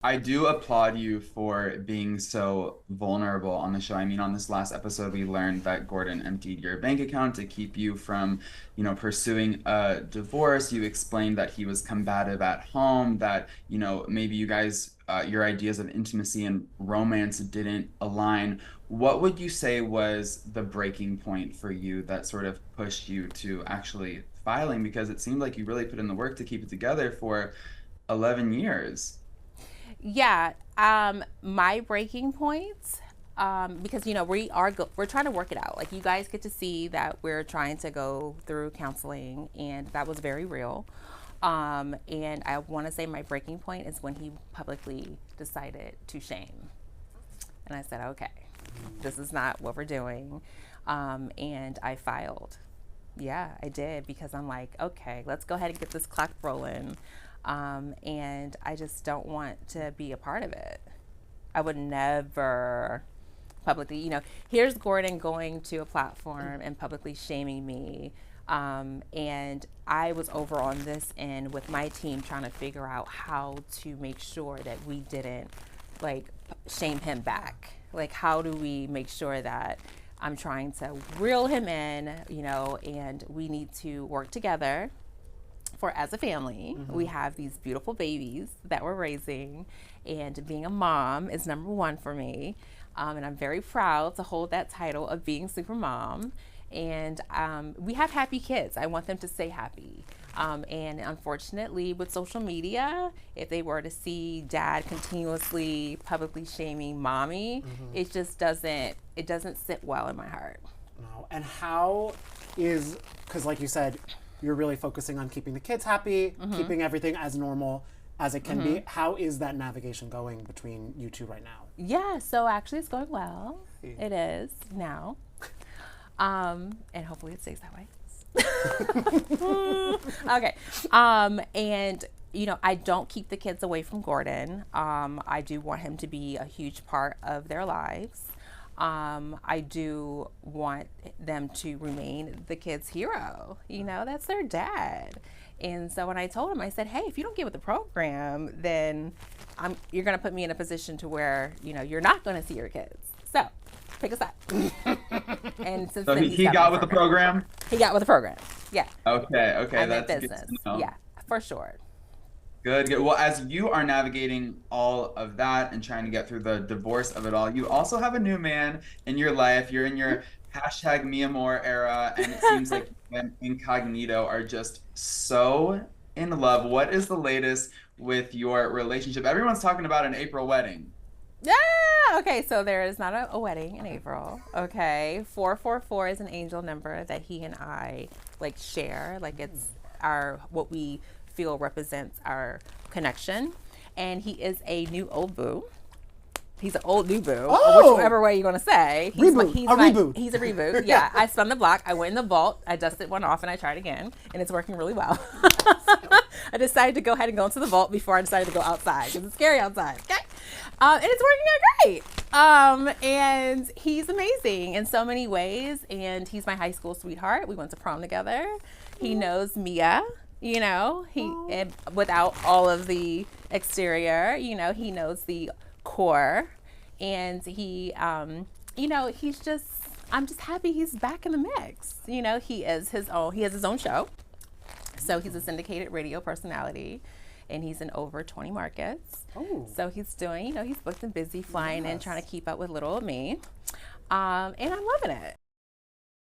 I do applaud you for being so vulnerable on the show. I mean, on this last episode, we learned that Gordon emptied your bank account to keep you from, pursuing a divorce. You explained that he was combative at home, that, maybe you guys, your ideas of intimacy and romance didn't align. What would you say was the breaking point for you that sort of pushed you to actually filing? Because it seemed like you really put in the work to keep it together for 11 years. Yeah, my breaking points, because we're trying to work it out. Like you guys get to see that we're trying to go through counseling, and that was very real. And I want to say my breaking point is when he publicly decided to shame, and I said, okay, this is not what we're doing, and I filed. Yeah, I did because I'm like, okay, let's go ahead and get this clock rolling. And I just don't want to be a part of it. I would never publicly, here's Gordon going to a platform and publicly shaming me. And I was over on this end with my team trying to figure out how to make sure that we didn't like shame him back. Like, how do we make sure that I'm trying to reel him in, and we need to work together for as a family. We have these beautiful babies that we're raising, and being a mom is number one for me. And I'm very proud to hold that title of being super mom. And we have happy kids. I want them to stay happy. And unfortunately, with social media, if they were to see dad continuously publicly shaming mommy, it just doesn't sit well in my heart. No. And how is, because like you said, you're really focusing on keeping the kids happy, keeping everything as normal as it can be. How is that navigation going between you two right now? Yeah, so actually it's going well. It is now. And hopefully it stays that way. Okay. And I don't keep the kids away from Gordon. I do want him to be a huge part of their lives. I do want them to remain the kids' hero. That's their dad. And so when I told him, I said, hey, if you don't get with the program, then you're going to put me in a position to where, you're not going to see your kids. So pick a side. And since So then, he got with the program? He got with the program. Yeah. Okay, I'm in that's good business. to know. Yeah, for sure. Good, good. Well, as you are navigating all of that and trying to get through the divorce of it all, you also have a new man in your life. You're in your hashtag Mia Moore era, and it seems like you and Incognito are just so in love. What is the latest with your relationship? Everyone's talking about an April wedding. Yeah. Okay. So there is not a wedding in April. Okay. 444 is an angel number that he and I share. Like it's what we feel represents our connection. And he is a new old boo. He's an old new boo, or whichever way you're gonna say. Reboot. Reboot. He's a reboot. Yeah. I spun the block. I went in the vault. I dusted one off, and I tried again, and it's working really well. I decided to go ahead and go into the vault before I decided to go outside because it's scary outside. Okay. And it's working out great. And he's amazing in so many ways. And he's my high school sweetheart. We went to prom together. He knows Mia. And without all of the exterior, he knows the core, and he, he's just, I'm just happy he's back in the mix. He has his own show. So he's a syndicated radio personality, and he's in over 20 markets. Oh. So he's doing, he's booked and busy flying in, trying to keep up with little old me. And I'm loving it.